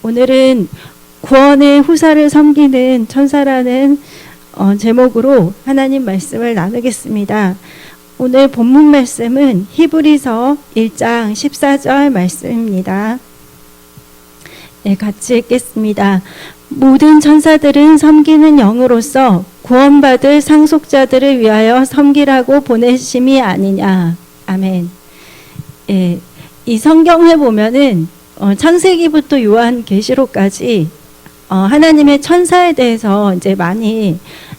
오늘은 구원의 후사를 섬기는 천사라는 제목으로 하나님 말씀을 나누겠습니다. 오늘 본문 말씀은 히브리서 1장 14절 말씀입니다. 같이 읽겠습니다. 모든 천사들은 섬기는 영으로서 구원받을 상속자들을 위하여 섬기라고 보내심이 아니냐. 아멘. 이 성경을 보면은 창세기부터 요한계시록까지 하나님의 천사에 대해서 이제 많이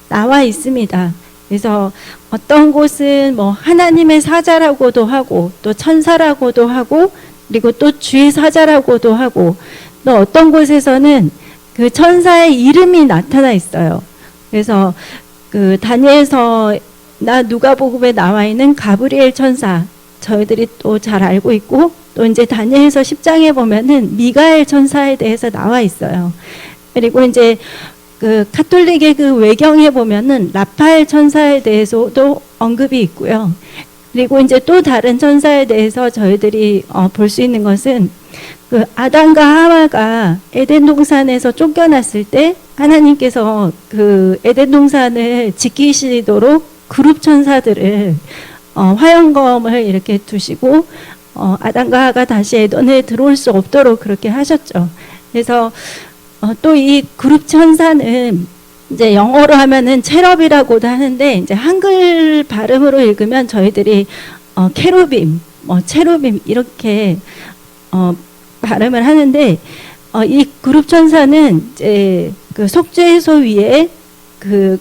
나와 있습니다. 그래서 어떤 곳은 뭐 하나님의 사자라고도 하고 또 천사라고도 하고 그리고 또 주의 사자라고도 하고 또 어떤 곳에서는 그 천사의 이름이 나타나 있어요. 그래서 그 다니엘서나 누가복음에 나와 있는 가브리엘 천사 저희들이 또 잘 알고 있고 또 이제 다니엘서 10장에 보면은 미가엘 천사에 대해서 나와 있어요. 그리고 이제 그 카톨릭의 그 외경에 보면은 라파엘 천사에 대해서도 언급이 있고요. 그리고 이제 또 다른 천사에 대해서 저희들이 볼 수 있는 것은 그 아담과 하와가 에덴 동산에서 쫓겨났을 때 하나님께서 그 에덴 동산을 지키시도록 그룹 천사들을 화영검을 이렇게 두시고 아담과 하와가 다시 에덴에 들어올 수 없도록 그렇게 하셨죠. 그래서 또 이 그룹 천사는 이제 영어로 하면은 체럽이라고도 하는데 이제 한글 발음으로 읽으면 저희들이 케루빔, 체루빔 이렇게 발음을 하는데 이 그룹 천사는 이제 그 속죄소 위에 그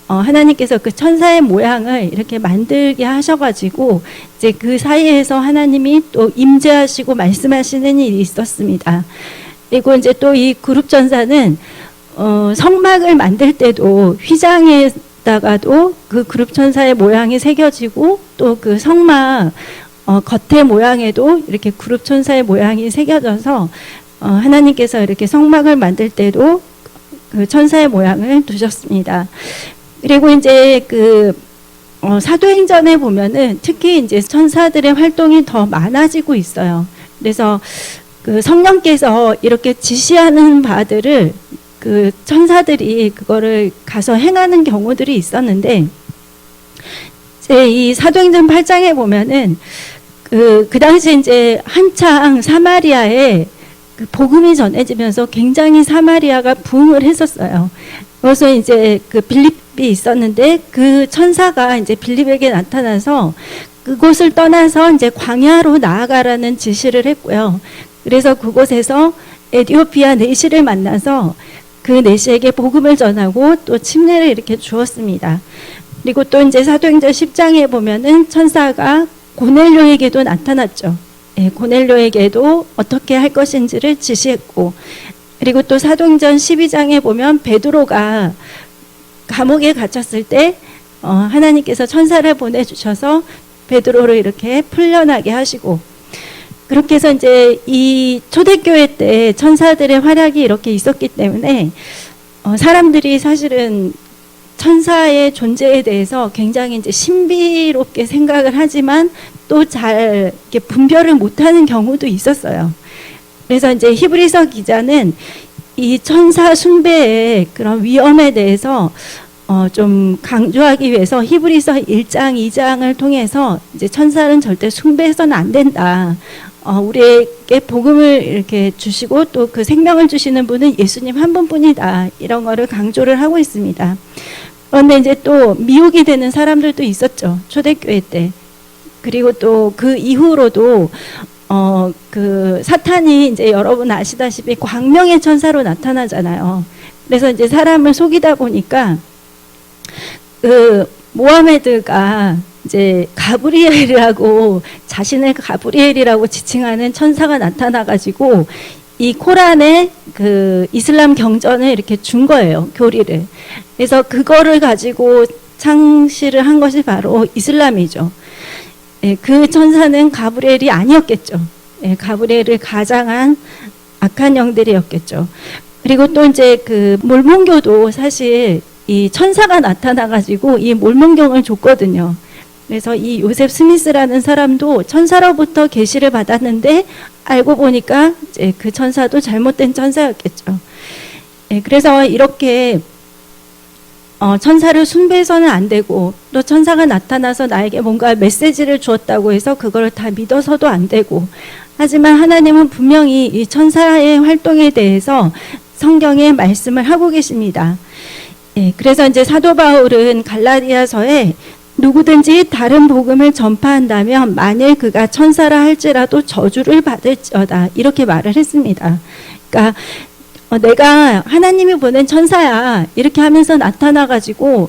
하나님께서 그 천사의 모양을 이렇게 만들게 하셔가지고 이제 그 사이에서 하나님이 또 임재하시고 말씀하시는 일이 있었습니다. 그리고 이제 또 이 그룹 천사는 성막을 만들 때도 휘장에다가도 그 그룹 천사의 모양이 새겨지고 또 그 성막 겉의 모양에도 이렇게 그룹 천사의 모양이 새겨져서 하나님께서 이렇게 성막을 만들 때도 그 천사의 모양을 두셨습니다. 그리고 이제 그 사도행전에 보면은 특히 이제 천사들의 활동이 더 많아지고 있어요. 그래서 그 성령께서 이렇게 지시하는 바들을 그 천사들이 그거를 가서 행하는 경우들이 있었는데 이제 이 사도행전 8장에 보면은 그 당시에 이제 한창 사마리아에 그 복음이 전해지면서 굉장히 사마리아가 부흥을 했었어요. 그래서 이제 그 빌립이 있었는데 그 천사가 이제 빌립에게 나타나서 그곳을 떠나서 이제 광야로 나아가라는 지시를 했고요. 그래서 그곳에서 에티오피아 내시를 만나서 그 내시에게 복음을 전하고 또 침례를 이렇게 주었습니다. 그리고 또 이제 사도행전 10장에 보면은 천사가 고넬료에게도 나타났죠. 고넬료에게도 어떻게 할 것인지를 지시했고, 그리고 또 사도행전 12장에 보면 베드로가 감옥에 갇혔을 때 하나님께서 천사를 보내주셔서 베드로를 이렇게 풀려나게 하시고, 그렇게 해서 이제 이 초대교회 때 천사들의 활약이 이렇게 있었기 때문에 사람들이 사실은 천사의 존재에 대해서 굉장히 이제 신비롭게 생각을 하지만 또 잘 이렇게 분별을 못하는 경우도 있었어요. 그래서 이제 히브리서 기자는 이 천사 숭배의 그런 위험에 대해서 좀 강조하기 위해서 히브리서 1장, 2장을 통해서 이제 천사는 절대 숭배해서는 안 된다. 우리에게 복음을 이렇게 주시고 또 그 생명을 주시는 분은 예수님 한 분뿐이다. 이런 거를 강조를 하고 있습니다. 그런데 이제 또 미혹이 되는 사람들도 있었죠. 초대교회 때. 그리고 또 그 이후로도 그 사탄이 이제 여러분 아시다시피 광명의 천사로 나타나잖아요. 그래서 이제 사람을 속이다 보니까 그 모하메드가 이제 가브리엘이라고 자신을 가브리엘이라고 지칭하는 천사가 나타나가지고 이 코란에 그 이슬람 경전을 이렇게 준 거예요, 교리를. 그래서 그거를 가지고 창시를 한 것이 바로 이슬람이죠. 그 천사는 가브리엘이 아니었겠죠. 가브리엘을 가장한 악한 영들이었겠죠. 그리고 또 이제 그 몰몬교도 사실 이 천사가 나타나가지고 이 몰몬경을 줬거든요. 그래서 이 요셉 스미스라는 사람도 천사로부터 계시를 받았는데 알고 보니까 이제 그 천사도 잘못된 천사였겠죠. 예, 그래서 이렇게 천사를 숭배해서는 안 되고, 또 천사가 나타나서 나에게 뭔가 메시지를 주었다고 해서 그걸 다 믿어서도 안 되고, 하지만 하나님은 분명히 이 천사의 활동에 대해서 성경에 말씀을 하고 계십니다. 예, 그래서 이제 사도 바울은 갈라디아서에 누구든지 다른 복음을 전파한다면 만일 그가 천사라 할지라도 저주를 받을지어다, 이렇게 말을 했습니다. 그러니까 내가 하나님이 보낸 천사야 이렇게 하면서 나타나가지고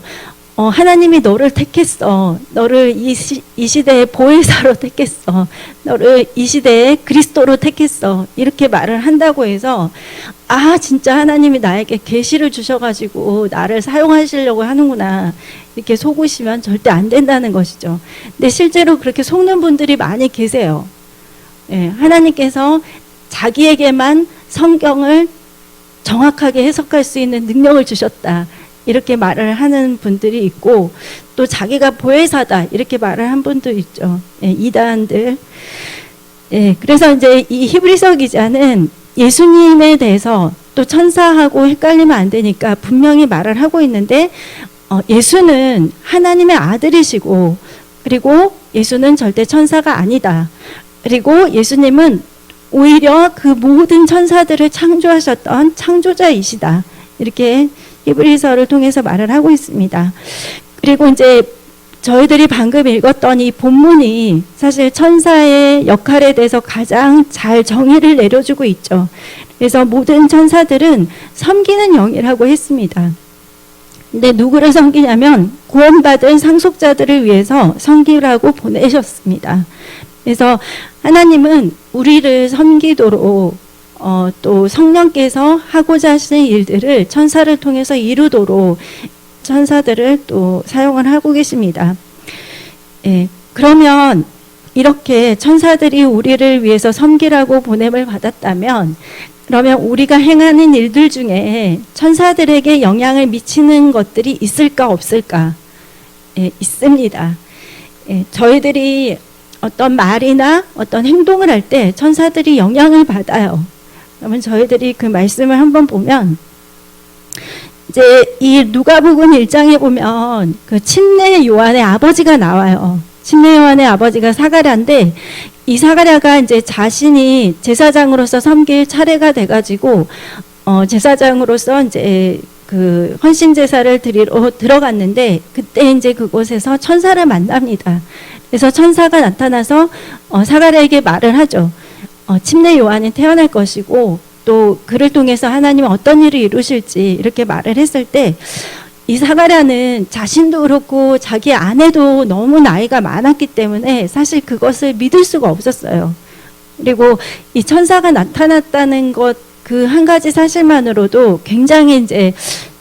하나님이 너를 택했어, 너를 이 시대의 보혜사로 택했어, 너를 이 시대의 그리스도로 택했어, 이렇게 말을 한다고 해서 아 진짜 하나님이 나에게 계시를 주셔가지고 나를 사용하시려고 하는구나 이렇게 속으시면 절대 안 된다는 것이죠. 근데 실제로 그렇게 속는 분들이 많이 계세요. 예, 하나님께서 자기에게만 성경을 정확하게 해석할 수 있는 능력을 주셨다 이렇게 말을 하는 분들이 있고, 또 자기가 보혜사다 이렇게 말을 한 분도 있죠. 예, 이단들. 예, 그래서 이제 이 히브리서 기자는 예수님에 대해서 또 천사하고 헷갈리면 안 되니까 분명히 말을 하고 있는데, 예수는 하나님의 아들이시고, 그리고 예수는 절대 천사가 아니다. 그리고 예수님은 오히려 그 모든 천사들을 창조하셨던 창조자이시다. 이렇게 히브리서를 통해서 말을 하고 있습니다. 그리고 이제 저희들이 방금 읽었던 이 본문이 사실 천사의 역할에 대해서 가장 잘 정의를 내려주고 있죠. 그래서 모든 천사들은 섬기는 영이라고 했습니다. 근데 누구를 섬기냐면 구원받은 상속자들을 위해서 섬기라고 보내셨습니다. 그래서 하나님은 우리를 섬기도록 또 성령께서 하고자 하시는 일들을 천사를 통해서 이루도록 천사들을 또 사용을 하고 계십니다. 예, 그러면 이렇게 천사들이 우리를 위해서 섬기라고 보냄을 받았다면, 그러면 우리가 행하는 일들 중에 천사들에게 영향을 미치는 것들이 있을까 없을까? 예, 있습니다. 예, 저희들이 어떤 말이나 어떤 행동을 할 때 천사들이 영향을 받아요. 그러면 저희들이 그 말씀을 한번 보면, 이제 이 누가복음 1장에 보면 그 침례 요한의 아버지가 나와요. 침례 요한의 아버지가 사가랴인데, 이 사가랴가 이제 자신이 제사장으로서 섬길 차례가 돼가지고 제사장으로서 이제 그 헌신 제사를 드리러 들어갔는데, 그때 이제 그곳에서 천사를 만납니다. 그래서 천사가 나타나서 사가랴에게 말을 하죠. 침례 요한이 태어날 것이고 또 그를 통해서 하나님은 어떤 일을 이루실지 이렇게 말을 했을 때, 이 사가랴는 자신도 그렇고 자기 아내도 너무 나이가 많았기 때문에 사실 그것을 믿을 수가 없었어요. 그리고 이 천사가 나타났다는 것 그 한 가지 사실만으로도 굉장히 이제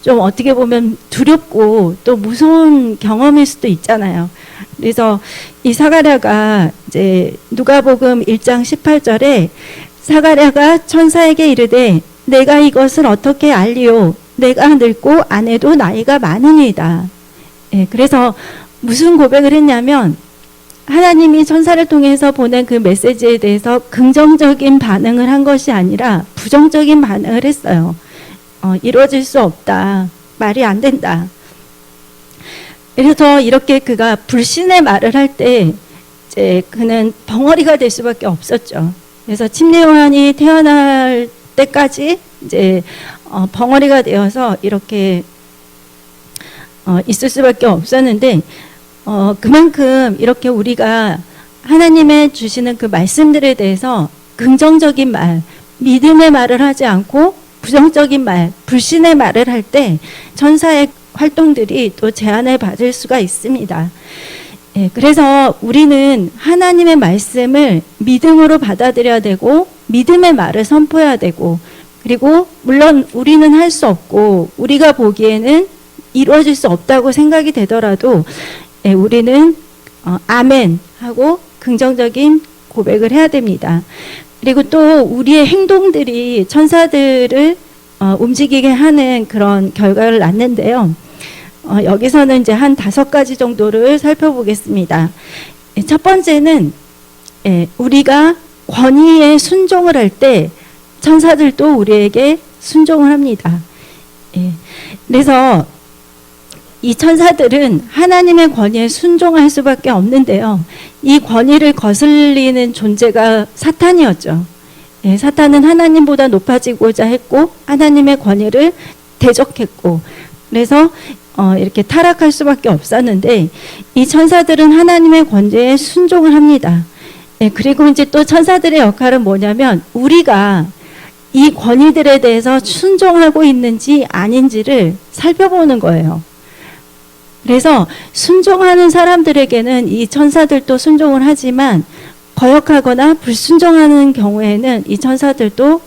좀 어떻게 보면 두렵고 또 무서운 경험일 수도 있잖아요. 그래서 이 사가랴가 이제 누가복음 1장 18절에 사가랴가 천사에게 이르되 내가 이것을 어떻게 알리오? 내가 늙고 아내도 나이가 많으니이다. 예, 그래서 무슨 고백을 했냐면 하나님이 천사를 통해서 보낸 그 메시지에 대해서 긍정적인 반응을 한 것이 아니라 부정적인 반응을 했어요. 이루어질 수 없다. 말이 안 된다. 그래서 이렇게 그가 불신의 말을 할 때 이제 그는 벙어리가 될 수밖에 없었죠. 그래서 침례 요한이 태어날 때까지 이제 벙어리가 되어서 이렇게 있을 수밖에 없었는데, 그만큼 이렇게 우리가 하나님의 주시는 그 말씀들에 대해서 긍정적인 말, 믿음의 말을 하지 않고 부정적인 말, 불신의 말을 할 때 천사의 활동들이 또 제한을 받을 수가 있습니다. 예, 그래서 우리는 하나님의 말씀을 믿음으로 받아들여야 되고 믿음의 말을 선포해야 되고, 그리고 물론 우리는 할 수 없고 우리가 보기에는 이루어질 수 없다고 생각이 되더라도 예, 우리는 아멘 하고 긍정적인 고백을 해야 됩니다. 그리고 또 우리의 행동들이 천사들을 움직이게 하는 그런 결과를 낳는데요. 여기서는 이제 한 5가지 정도를 살펴보겠습니다. 첫 번째는 우리가 권위에 순종을 할 때 천사들도 우리에게 순종을 합니다. 그래서 이 천사들은 하나님의 권위에 순종할 수밖에 없는데요. 이 권위를 거슬리는 존재가 사탄이었죠. 사탄은 하나님보다 높아지고자 했고 하나님의 권위를 대적했고 그래서 이렇게 타락할 수밖에 없었는데 이 천사들은 하나님의 권위에 순종을 합니다. 그리고 이제 또 천사들의 역할은 뭐냐면 우리가 이 권위들에 대해서 순종하고 있는지 아닌지를 살펴보는 거예요. 그래서 순종하는 사람들에게는 이 천사들도 순종을 하지만 거역하거나 불순종하는 경우에는 이 천사들도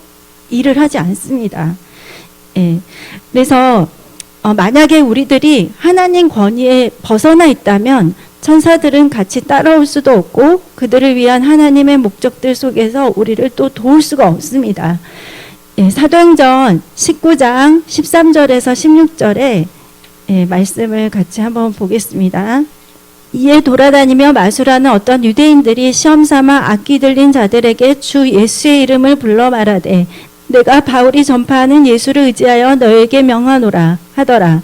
일을 하지 않습니다. 그래서 만약에 우리들이 하나님 권위에 벗어나 있다면 천사들은 같이 따라올 수도 없고 그들을 위한 하나님의 목적들 속에서 우리를 또 도울 수가 없습니다. 사도행전 19장 13절에서 16절에 말씀을 같이 한번 보겠습니다. 이에 돌아다니며 마술하는 어떤 유대인들이 시험삼아 악기 들린 자들에게 주 예수의 이름을 불러 말하되 내가 바울이 전파하는 예수를 의지하여 너에게 명하노라 하더라.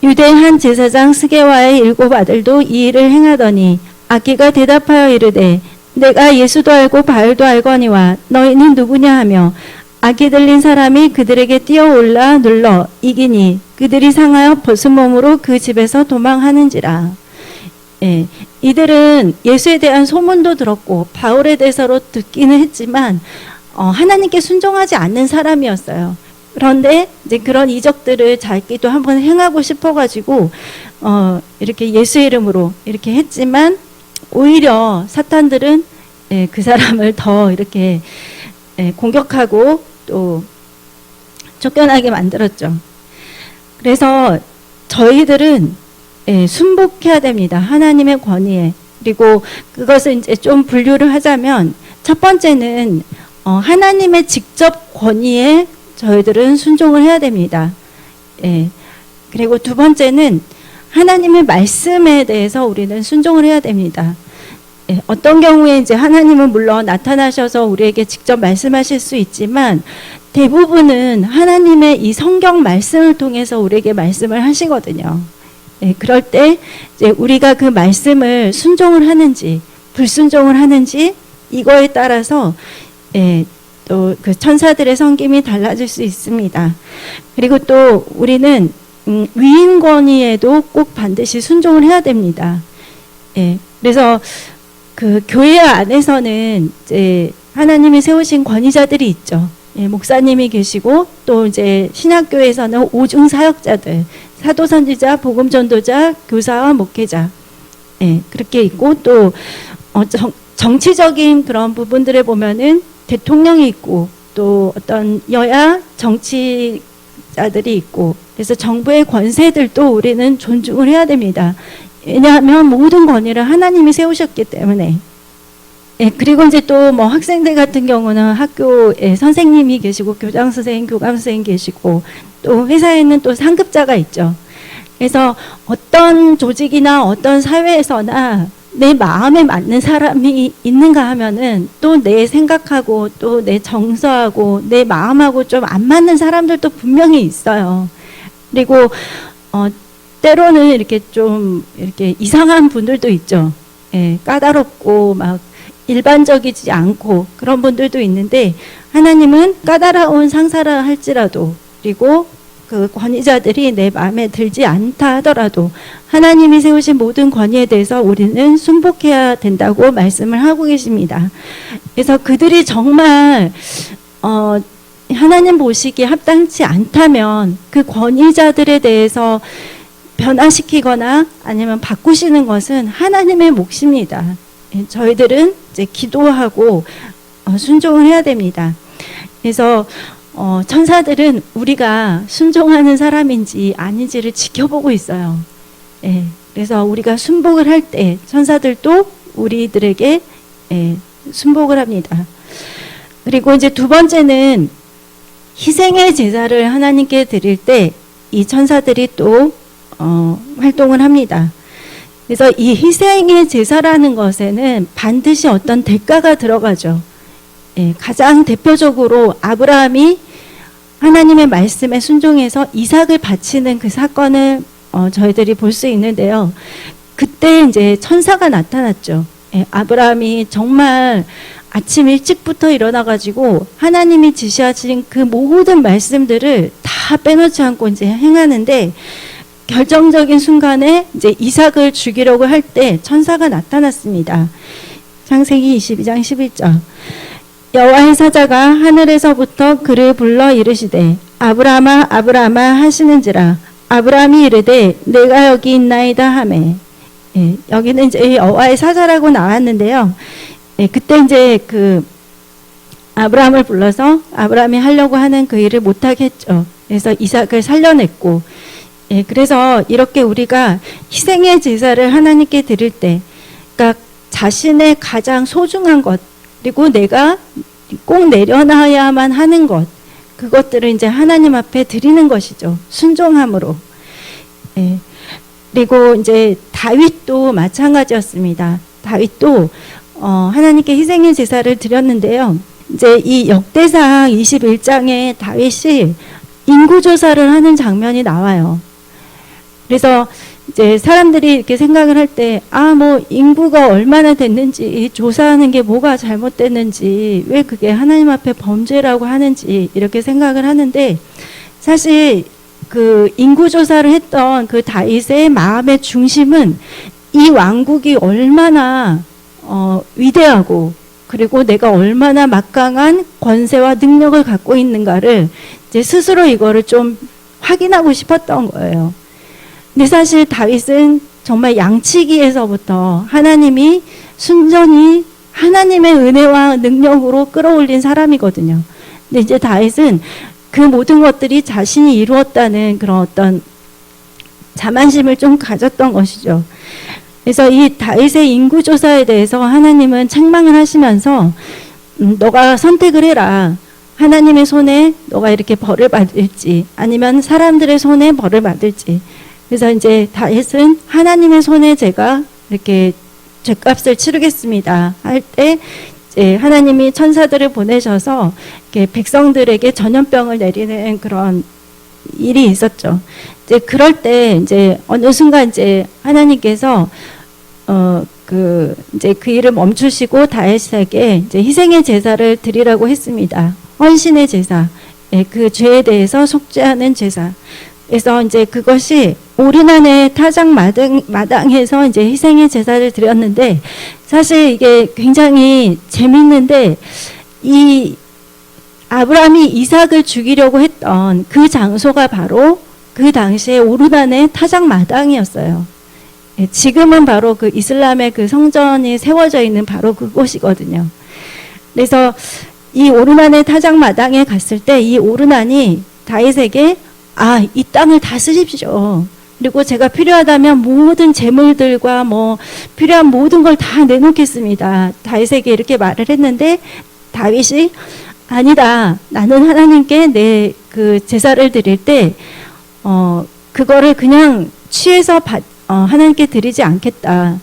유대인 한 제사장 스게와의 7 아들도 이 일을 행하더니 악기가 대답하여 이르되 내가 예수도 알고 바울도 알거니와 너희는 누구냐 하며 악기 들린 사람이 그들에게 뛰어올라 눌러 이기니 그들이 상하여 벗은 몸으로 그 집에서 도망하는지라. 이들은 예수에 대한 소문도 들었고 바울에 대해서도 듣기는 했지만 하나님께 순종하지 않는 사람이었어요. 그런데 이제 그런 이적들을 자기도 한번 행하고 싶어가지고 이렇게 예수 이름으로 이렇게 했지만 오히려 사탄들은 그 사람을 더 이렇게 공격하고 또 쫓겨나게 만들었죠. 그래서 저희들은 순복해야 됩니다. 하나님의 권위에. 그리고 그것을 이제 좀 분류를 하자면 첫 번째는 하나님의 직접 권위에 저희들은 순종을 해야 됩니다. 그리고 두 번째는 하나님의 말씀에 대해서 우리는 순종을 해야 됩니다. 어떤 경우에 이제 하나님은 물론 나타나셔서 우리에게 직접 말씀하실 수 있지만 대부분은 하나님의 이 성경 말씀을 통해서 우리에게 말씀을 하시거든요. 그럴 때 이제 우리가 그 말씀을 순종을 하는지 불순종을 하는지 이거에 따라서 또 그 천사들의 섬김이 달라질 수 있습니다. 그리고 또 우리는 위임 권위에도 꼭 반드시 순종을 해야 됩니다. 그래서 그 교회 안에서는 이제 하나님이 세우신 권위자들이 있죠. 목사님이 계시고 또 이제 신약교회에서는 5중 사역자들, 사도 선지자, 복음 전도자, 교사와 목회자 그렇게 있고 또 정치적인 그런 부분들에 보면은 대통령이 있고 또 어떤 여야 정치자들이 있고 그래서 정부의 권세들도 우리는 존중을 해야 됩니다. 왜냐하면 모든 권위를 하나님이 세우셨기 때문에. 그리고 이제 또 뭐 학생들 같은 경우는 학교에 선생님이 계시고 교장 선생님, 교감 선생님 계시고 또 회사에는 또 상급자가 있죠. 그래서 어떤 조직이나 어떤 사회에서나 내 마음에 맞는 사람이 있는가 하면은 또 내 생각하고 또 내 정서하고 내 마음하고 좀 안 맞는 사람들도 분명히 있어요. 그리고 때로는 이렇게 좀 이렇게 이상한 분들도 있죠. 까다롭고 막 일반적이지 않고 그런 분들도 있는데 하나님은 까다로운 상사라 할지라도 그리고 그 권위자들이 내 마음에 들지 않다 하더라도 하나님이 세우신 모든 권위에 대해서 우리는 순복해야 된다고 말씀을 하고 계십니다. 그래서 그들이 정말 하나님 보시기에 합당치 않다면 그 권위자들에 대해서 변화시키거나 아니면 바꾸시는 것은 하나님의 몫입니다. 저희들은 이제 기도하고 순종을 해야 됩니다. 그래서 천사들은 우리가 순종하는 사람인지 아닌지를 지켜보고 있어요. 그래서 우리가 순복을 할 때 천사들도 우리들에게 순복을 합니다. 그리고 이제 두 번째는 희생의 제사를 하나님께 드릴 때 이 천사들이 또 활동을 합니다. 그래서 이 희생의 제사라는 것에는 반드시 어떤 대가가 들어가죠. 예, 가장 대표적으로 아브라함이 하나님의 말씀에 순종해서 이삭을 바치는 그 사건을 저희들이 볼 수 있는데요. 그때 이제 천사가 나타났죠. 예, 아브라함이 정말 아침 일찍부터 일어나가지고 하나님이 지시하신 그 모든 말씀들을 다 빼놓지 않고 이제 행하는데, 결정적인 순간에 이제 이삭을 죽이려고 할 때 천사가 나타났습니다. 창세기 22장 11절. 여호와의 사자가 하늘에서부터 그를 불러 이르시되 아브라함아 아브라함아 하시는지라. 아브라함이 이르되 내가 여기 있나이다 하매. 예, 여기는 이제 여호와의 사자라고 나왔는데요. 예, 그때 이제 그 아브라함을 불러서 아브라함이 하려고 하는 그 일을 못하게 했죠. 그래서 이삭을 살려냈고, 예, 그래서 이렇게 우리가 희생의 제사를 하나님께 드릴 때, 그러니까 자신의 가장 소중한 것, 그리고 내가 꼭 내려놔야만 하는 것, 그것들을 이제 하나님 앞에 드리는 것이죠. 순종함으로. 예. 그리고 이제 다윗도 마찬가지였습니다. 다윗도 하나님께 희생의 제사를 드렸는데요. 이제 이 역대상 21장에 다윗이 인구조사를 하는 장면이 나와요. 그래서 이제 사람들이 이렇게 생각을 할 때, 뭐 인구가 얼마나 됐는지, 조사하는 게 뭐가 잘못됐는지, 왜 그게 하나님 앞에 범죄라고 하는지, 이렇게 생각을 하는데, 사실 그 인구조사를 했던 그 다윗의 마음의 중심은 이 왕국이 얼마나 위대하고, 그리고 내가 얼마나 막강한 권세와 능력을 갖고 있는가를 이제 스스로 이거를 좀 확인하고 싶었던 거예요. 근데 사실 다윗은 정말 양치기에서부터 하나님이 순전히 하나님의 은혜와 능력으로 끌어올린 사람이거든요. 근데 이제 다윗은 그 모든 것들이 자신이 이루었다는 그런 어떤 자만심을 좀 가졌던 것이죠. 그래서 이 다윗의 인구조사에 대해서 하나님은 책망을 하시면서 너가 선택을 해라. 하나님의 손에 너가 이렇게 벌을 받을지 아니면 사람들의 손에 벌을 받을지. 그래서 이제 다윗은 하나님의 손에 제가 이렇게 죄값을 치르겠습니다 할 때 이제 하나님이 천사들을 보내셔서 이렇게 백성들에게 전염병을 내리는 그런 일이 있었죠. 이제 그럴 때 이제 어느 순간 이제 하나님께서 이제 그 일을 멈추시고 다윗에게 이제 희생의 제사를 드리라고 했습니다. 헌신의 제사, 예, 그 죄에 대해서 속죄하는 제사. 그래서 이제 그것이 오르난의 타작 마당에서 이제 희생의 제사를 드렸는데, 사실 이게 굉장히 재밌는데, 이 아브라함이 이삭을 죽이려고 했던 그 장소가 바로 그 당시에 오르난의 타작 마당이었어요. 예, 지금은 바로 그 이슬람의 그 성전이 세워져 있는 바로 그곳이거든요. 그래서 이 오르난의 타작 마당에 갔을 때 이 오르난이 다윗에게 이 땅을 다 쓰십시오. 그리고 제가 필요하다면 모든 재물들과 뭐 필요한 모든 걸 다 내놓겠습니다. 다윗에게 이렇게 말을 했는데 다윗이 아니다. 나는 하나님께 내 그 제사를 드릴 때 그거를 그냥 취해서 하나님께 드리지 않겠다.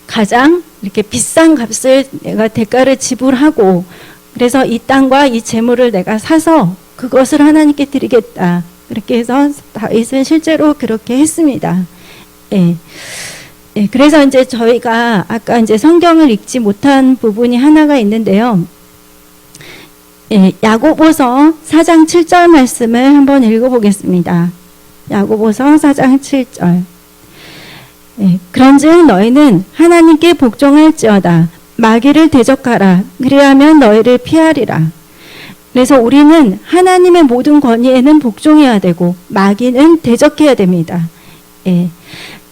가장 이렇게 비싼 값을 내가 대가를 지불하고 그래서 이 땅과 이 재물을 내가 사서 그것을 하나님께 드리겠다. 그렇게 해서 다윗은 실제로 그렇게 했습니다. 예. 예, 그래서 이제 저희가 아까 이제 성경을 읽지 못한 부분이 하나가 있는데요. 예, 야고보서 4장 7절 말씀을 한번 읽어보겠습니다. 야고보서 4장 7절. 예, 그런즉 너희는 하나님께 복종할지어다. 마귀를 대적하라. 그리하면 너희를 피하리라. 그래서 우리는 하나님의 모든 권위에는 복종해야 되고 마귀는 대적해야 됩니다. 예.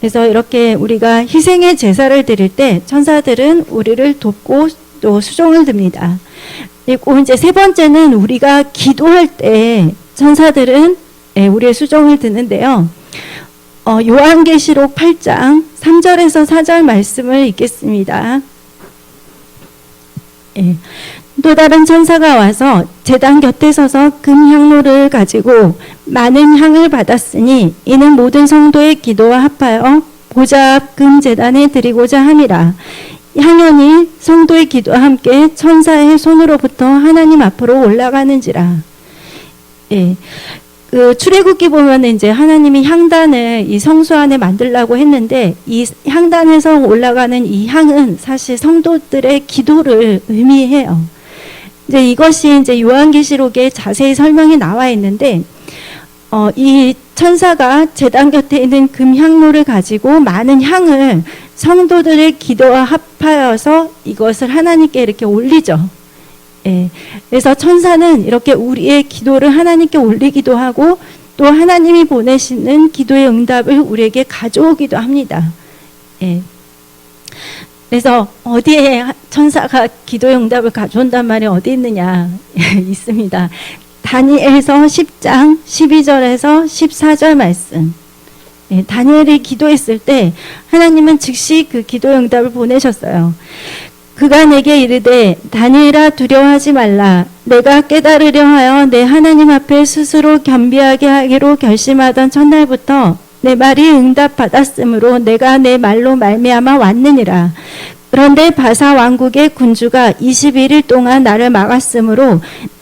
그래서 이렇게 우리가 희생의 제사를 드릴 때 천사들은 우리를 돕고 또 수종을 듭니다. 그리고 이제 세 번째는 우리가 기도할 때 천사들은 우리의 수종을 드는데요. 요한계시록 8장 3절에서 4절 말씀을 읽겠습니다. 예. 또 다른 천사가 와서 제단 곁에 서서 금향로를 가지고 많은 향을 받았으니 이는 모든 성도의 기도와 합하여 보좌 앞 금제단에 드리고자 함이라. 향연이 성도의 기도와 함께 천사의 손으로부터 하나님 앞으로 올라가는지라. 예. 그 출애굽기 보면 이제 하나님이 향단을 이 성소 안에 만들라고 했는데 이 향단에서 올라가는 이 향은 사실 성도들의 기도를 의미해요. 이제 이것이 이제 요한계시록에 자세히 설명이 나와 있는데 이 천사가 제단 곁에 있는 금향로를 가지고 많은 향을 성도들의 기도와 합하여서 이것을 하나님께 이렇게 올리죠. 예. 그래서 천사는 이렇게 우리의 기도를 하나님께 올리기도 하고 또 하나님이 보내시는 기도의 응답을 우리에게 가져오기도 합니다. 예. 그래서 어디에 천사가 기도의 응답을 가져온단 말이 어디 있느냐 있습니다. 다니엘서 10장 12절에서 14절 말씀. 예, 다니엘이 기도했을 때 하나님은 즉시 그 기도의 응답을 보내셨어요. 그가 내게 이르되 다니엘아 두려워하지 말라. 내가 깨달으려 하여 내 하나님 앞에 스스로 겸비하게 하기로 결심하던 첫날부터 내 말이 응답받았으므로 내가 내 말로 말미암아 왔느니라. 그런데 바사 왕국의 군주가 21일 동안 나를 막았으므로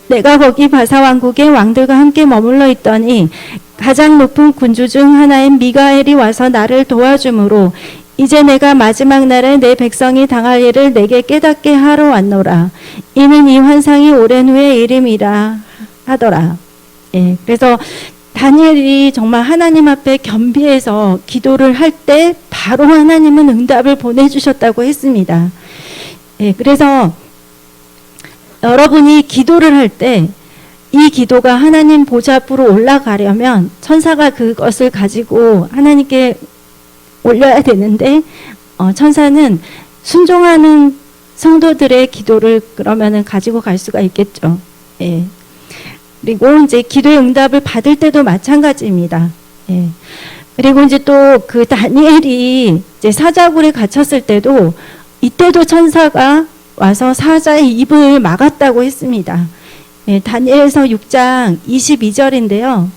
내가 거기 바사 왕국의 왕들과 함께 머물러 있더니 가장 높은 군주 중 하나인 미가엘이 와서 나를 도와주므로 이제 내가 마지막 날에 내 백성이 당할 일을 내게 깨닫게 하러 왔노라. 이는 이 환상이 오랜 후의 일임이라 하더라. 예, 그래서 다니엘이 정말 하나님 앞에 겸비해서 기도를 할 때 바로 하나님은 응답을 보내주셨다고 했습니다. 예, 그래서 여러분이 기도를 할 때 이 기도가 하나님 보좌 앞으로 올라가려면 천사가 그것을 가지고 하나님께 올려야 되는데 천사는 순종하는 성도들의 기도를 그러면은 가지고 갈 수가 있겠죠. 예. 그리고 이제 기도의 응답을 받을 때도 마찬가지입니다. 예. 그리고 이제 또 그 다니엘이 이제 사자굴에 갇혔을 때도 이때도 천사가 와서 사자의 입을 막았다고 했습니다. 예, 다니엘서 6장 22절인데요.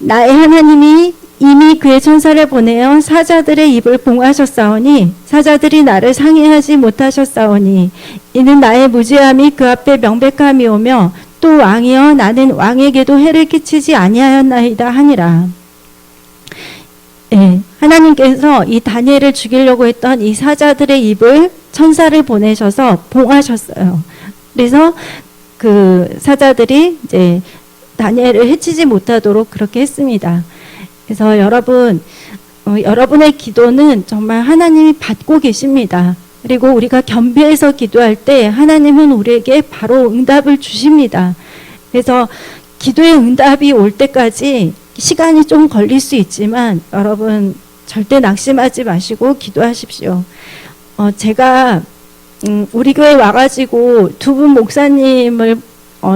나의 하나님이 이미 그의 천사를 보내어 사자들의 입을 봉하셨사오니 사자들이 나를 상해하지 못하셨사오니 이는 나의 무죄함이 그 앞에 명백함이 오며 또 왕이여 나는 왕에게도 해를 끼치지 아니하였나이다 하니라. 예, 하나님께서 이 다니엘을 죽이려고 했던 이 사자들의 입을 천사를 보내셔서 봉하셨어요. 그래서 그 사자들이 이제 다니엘을 해치지 못하도록 그렇게 했습니다. 그래서 여러분, 여러분의 기도는 정말 하나님이 받고 계십니다. 그리고 우리가 겸비해서 기도할 때 하나님은 우리에게 바로 응답을 주십니다. 그래서 기도의 응답이 올 때까지 시간이 좀 걸릴 수 있지만 여러분 절대 낙심하지 마시고 기도하십시오. 제가 우리 교회 와가지고 두 분 목사님을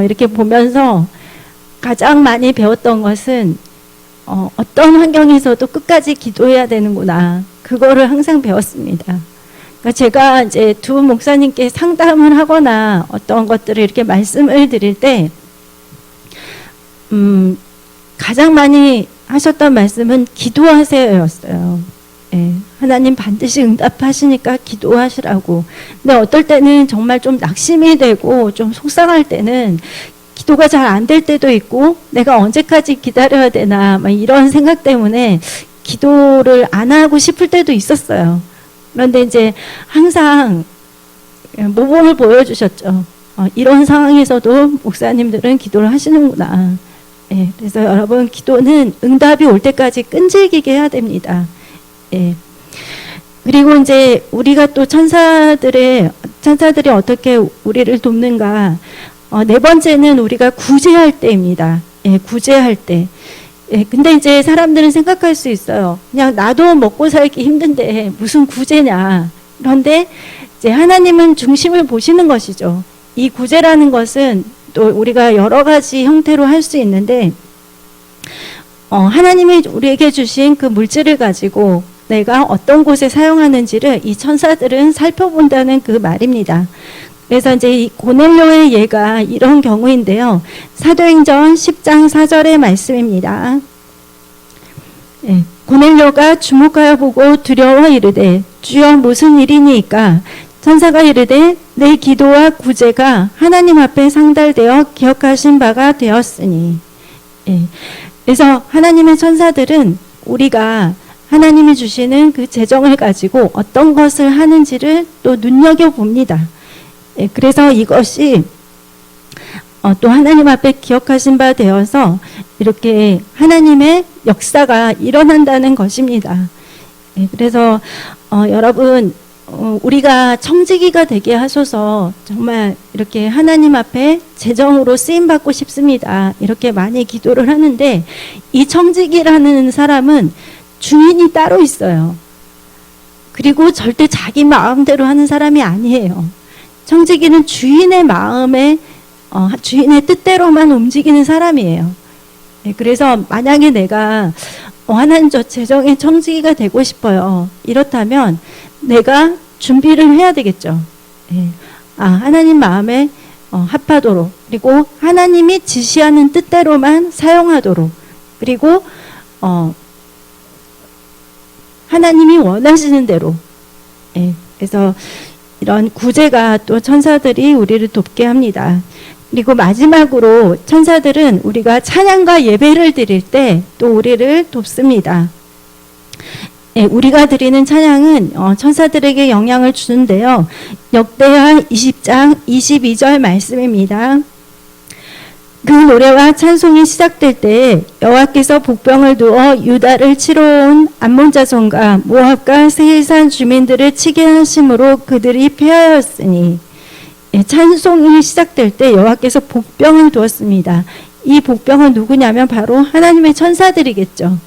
이렇게 보면서 가장 많이 배웠던 것은 어떤 환경에서도 끝까지 기도해야 되는구나. 그거를 항상 배웠습니다. 그러니까 제가 이제 두 분 목사님께 상담을 하거나 어떤 것들을 이렇게 말씀을 드릴 때 가장 많이 하셨던 말씀은 기도하세요였어요. 예, 하나님 반드시 응답하시니까 기도하시라고. 근데 어떨 때는 정말 좀 낙심이 되고 좀 속상할 때는 기도가 잘 안 될 때도 있고 내가 언제까지 기다려야 되나 막 이런 생각 때문에 기도를 안 하고 싶을 때도 있었어요. 그런데 이제 항상 모범을 보여주셨죠. 이런 상황에서도 목사님들은 기도를 하시는구나. 예, 그래서 여러분 기도는 응답이 올 때까지 끈질기게 해야 됩니다. 예. 그리고 이제 우리가 또 천사들이 어떻게 우리를 돕는가. 네 번째는 우리가 구제할 때입니다. 예, 구제할 때. 예, 근데 이제 사람들은 생각할 수 있어요. 그냥 나도 먹고 살기 힘든데 무슨 구제냐. 그런데 이제 하나님은 중심을 보시는 것이죠. 이 구제라는 것은 또 우리가 여러 가지 형태로 할 수 있는데, 하나님이 우리에게 주신 그 물질을 가지고 내가 어떤 곳에 사용하는지를 이 천사들은 살펴본다는 그 말입니다. 그래서 이제 이 고넬료의 예가 이런 경우인데요. 사도행전 10장 4절의 말씀입니다. 예, 고넬료가 주목하여 보고 두려워 이르되 주여 무슨 일이니까? 천사가 이르되 내 기도와 구제가 하나님 앞에 상달되어 기억하신 바가 되었으니. 예, 그래서 하나님의 천사들은 우리가 하나님이 주시는 그 재정을 가지고 어떤 것을 하는지를 또 눈여겨봅니다. 예, 그래서 이것이 또 하나님 앞에 기억하신 바 되어서 이렇게 하나님의 역사가 일어난다는 것입니다. 예, 그래서 여러분 우리가 청지기가 되게 하소서 정말 이렇게 하나님 앞에 재정으로 쓰임받고 싶습니다. 이렇게 많이 기도를 하는데 이 청지기라는 사람은 주인이 따로 있어요. 그리고 절대 자기 마음대로 하는 사람이 아니에요. 청지기는 주인의 마음에 주인의 뜻대로만 움직이는 사람이에요. 네, 그래서 만약에 내가 하나님 저 재정의 청지기가 되고 싶어요. 이렇다면 내가 준비를 해야 되겠죠. 네. 하나님 마음에 합하도록, 그리고 하나님이 지시하는 뜻대로만 사용하도록, 그리고 하나님이 원하시는 대로. 네. 그래서 이런 구제가 또 천사들이 우리를 돕게 합니다. 그리고 마지막으로 천사들은 우리가 찬양과 예배를 드릴 때 또 우리를 돕습니다. 예, 우리가 드리는 찬양은 천사들에게 영향을 주는데요. 역대하 20장 22절 말씀입니다. 그 노래와 찬송이 시작될 때 여호와께서 복병을 두어 유다를 치러 온 암몬 자손과 모압과 세일산 주민들을 치게 하심으로 그들이 패하였으니. 예, 찬송이 시작될 때 여호와께서 복병을 두었습니다. 이 복병은 누구냐면 바로 하나님의 천사들이겠죠.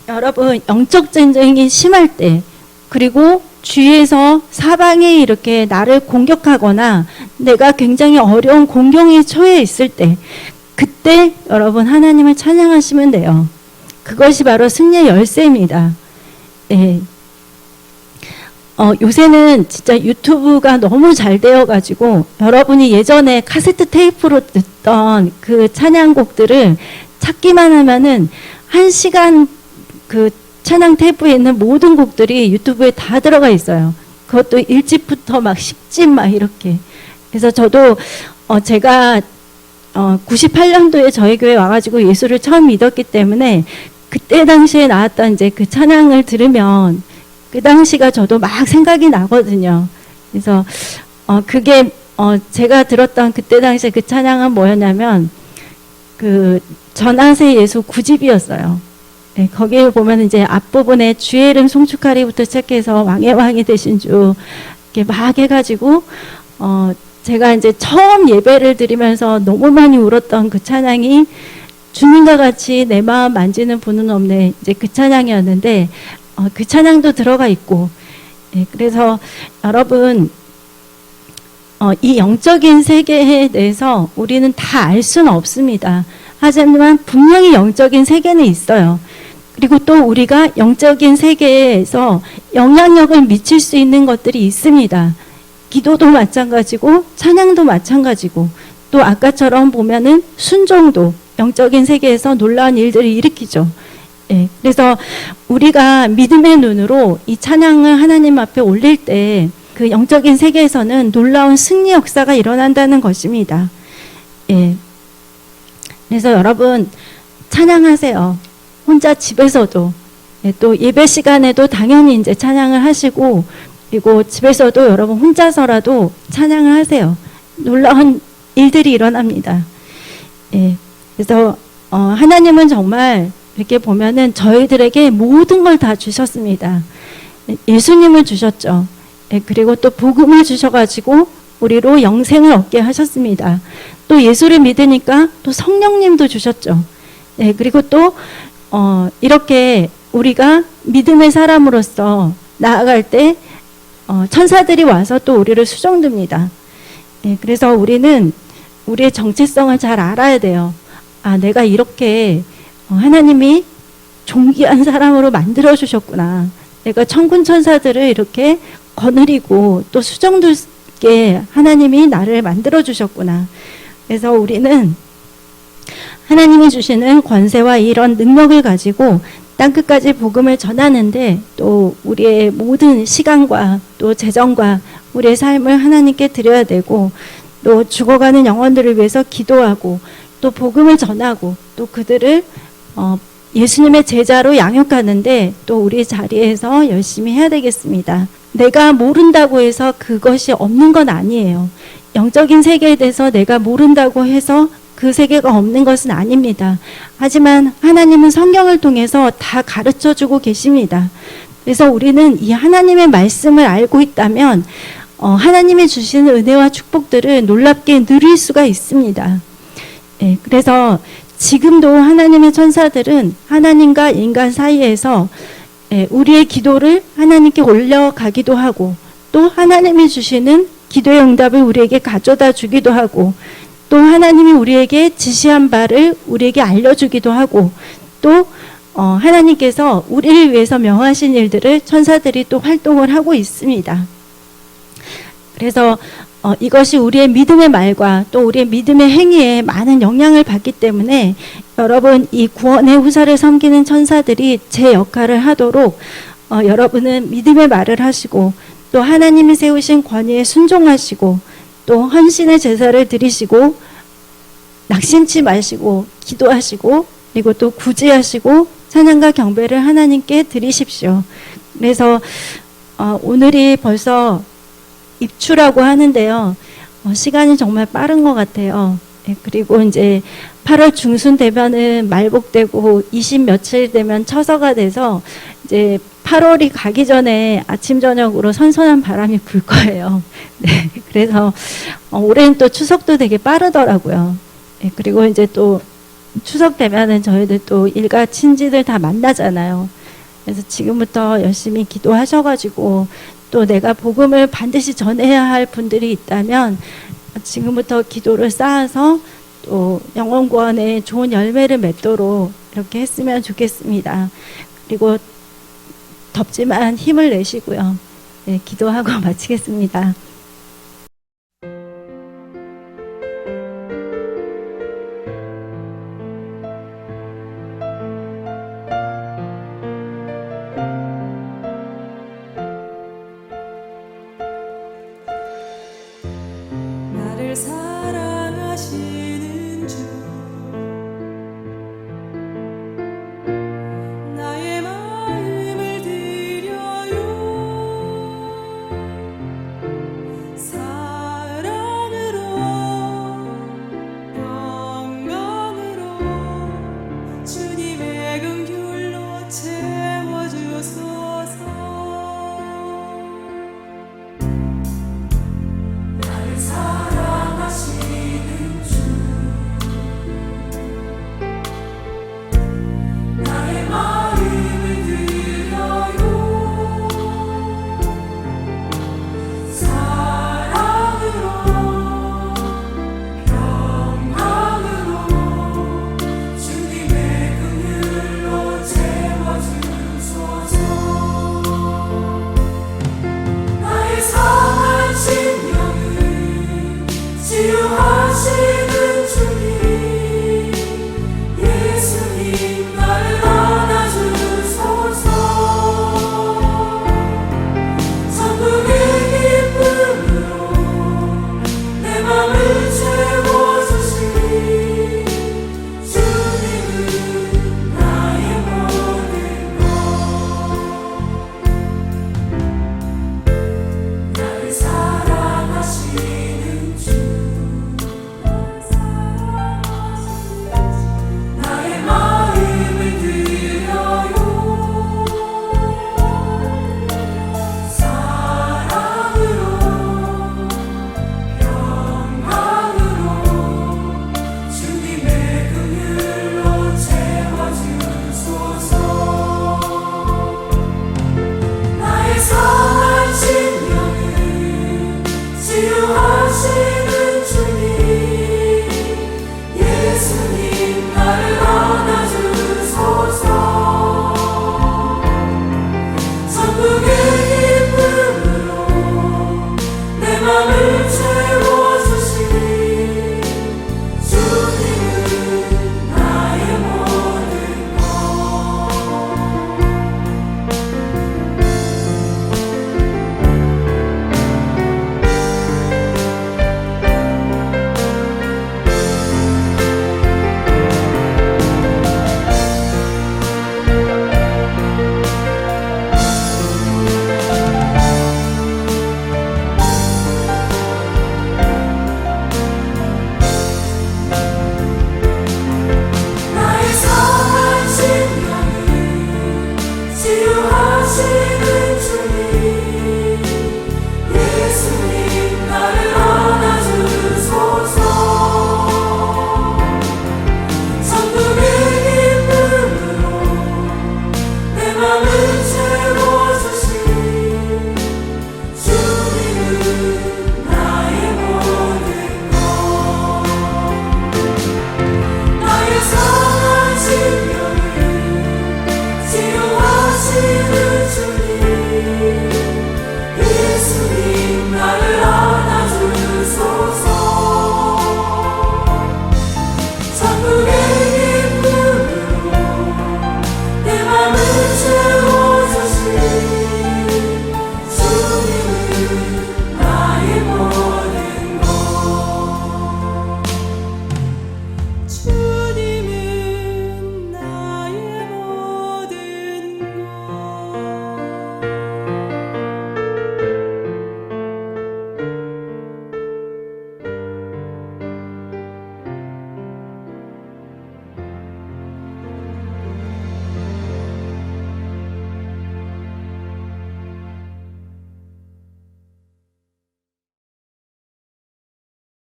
여러분 영적 전쟁이 심할 때, 그리고 주위에서 사방이 이렇게 나를 공격하거나 내가 굉장히 어려운 공경에 처해 있을 때, 그때 여러분 하나님을 찬양하시면 돼요. 그것이 바로 승리의 열쇠입니다. 예. 요새는 진짜 유튜브가 너무 잘 되어가지고 여러분이 예전에 카세트 테이프로 듣던 그 찬양곡들을 찾기만 하면은 1시간 그 찬양 테이프에 있는 모든 곡들이 유튜브에 다 들어가 있어요. 그것도 1집부터 막 10집 막 이렇게. 그래서 저도 제가 98년도에 저희 교회 와가지고 예수를 처음 믿었기 때문에 그때 당시에 나왔던 이제 그 찬양을 들으면 그 당시가 저도 막 생각이 나거든요. 그래서 그게 제가 들었던 그때 당시에 그 찬양은 뭐였냐면 그 전하세 예수 9집이었어요. 네, 거기에 보면 이제 앞부분에 주의 이름 송축하리부터 시작해서 왕의 왕이 되신 주 이렇게 막 해가지고 제가 이제 처음 예배를 드리면서 너무 많이 울었던 그 찬양이 주님과 같이 내 마음 만지는 분은 없네, 이제 그 찬양이었는데 그 찬양도 들어가 있고. 예, 그래서 여러분 이 영적인 세계에 대해서 우리는 다 알 수는 없습니다. 하지만 분명히 영적인 세계는 있어요. 그리고 또 우리가 영적인 세계에서 영향력을 미칠 수 있는 것들이 있습니다. 기도도 마찬가지고 찬양도 마찬가지고, 또 아까처럼 보면은 순종도 영적인 세계에서 놀라운 일들을 일으키죠. 예, 그래서 우리가 믿음의 눈으로 이 찬양을 하나님 앞에 올릴 때 그 영적인 세계에서는 놀라운 승리 역사가 일어난다는 것입니다. 예, 그래서 여러분 찬양하세요. 혼자 집에서도. 예, 또 예배 시간에도 당연히 이제 찬양을 하시고, 그리고 집에서도 여러분 혼자서라도 찬양을 하세요. 놀라운 일들이 일어납니다. 예, 그래서 하나님은 정말 이렇게 보면은 저희들에게 모든 걸 다 주셨습니다. 예수님을 주셨죠. 예, 그리고 또 복음을 주셔가지고 우리로 영생을 얻게 하셨습니다. 또 예수를 믿으니까 또 성령님도 주셨죠. 예, 그리고 또 이렇게 우리가 믿음의 사람으로서 나아갈 때 천사들이 와서 또 우리를 수정듭니다. 예, 그래서 우리는 우리의 정체성을 잘 알아야 돼요. 내가 이렇게 하나님이 존귀한 사람으로 만들어 주셨구나. 내가 천군 천사들을 이렇게 거느리고 또 수정둘 있게 하나님이 나를 만들어 주셨구나. 그래서 우리는 하나님이 주시는 권세와 이런 능력을 가지고 땅끝까지 복음을 전하는데 또 우리의 모든 시간과 또 재정과 우리의 삶을 하나님께 드려야 되고 또 죽어가는 영혼들을 위해서 기도하고 또 복음을 전하고 또 그들을 예수님의 제자로 양육하는데 또 우리 자리에서 열심히 해야 되겠습니다. 내가 모른다고 해서 그것이 없는 건 아니에요. 영적인 세계에 대해서 내가 모른다고 해서 그 세계가 없는 것은 아닙니다. 하지만 하나님은 성경을 통해서 다 가르쳐 주고 계십니다. 그래서 우리는 이 하나님의 말씀을 알고 있다면 하나님이 주시는 은혜와 축복들을 놀랍게 누릴 수가 있습니다. 예, 그래서 지금도 하나님의 천사들은 하나님과 인간 사이에서 우리의 기도를 하나님께 올려가기도 하고 또 하나님이 주시는 기도의 응답을 우리에게 가져다 주기도 하고 또 하나님이 우리에게 지시한 바를 우리에게 알려주기도 하고 또 하나님께서 우리를 위해서 명하신 일들을 천사들이 또 활동을 하고 있습니다. 그래서 이것이 우리의 믿음의 말과 또 우리의 믿음의 행위에 많은 영향을 받기 때문에 여러분 이 구원의 후사를 섬기는 천사들이 제 역할을 하도록 여러분은 믿음의 말을 하시고 또 하나님이 세우신 권위에 순종하시고 또 헌신의 제사를 드리시고 낙심치 마시고 기도하시고 그리고 또 구제하시고 찬양과 경배를 하나님께 드리십시오. 그래서 오늘이 벌써 입추라고 하는데요. 시간이 정말 빠른 것 같아요. 그리고 이제 8월 중순 되면은 말복되고 20 며칠 되면 처서가 돼서 이제 8월이 가기 전에 아침 저녁으로 선선한 바람이 불 거예요. 네, 그래서 올해는 또 추석도 되게 빠르더라고요. 네, 그리고 이제 또 추석 되면은 저희들 또 일가 친지들 다 만나잖아요. 그래서 지금부터 열심히 기도하셔가지고 또 내가 복음을 반드시 전해야 할 분들이 있다면 지금부터 기도를 쌓아서 또 영혼 구원에 좋은 열매를 맺도록 이렇게 했으면 좋겠습니다. 그리고 덥지만 힘을 내시고요. 네, 기도하고 마치겠습니다. 나를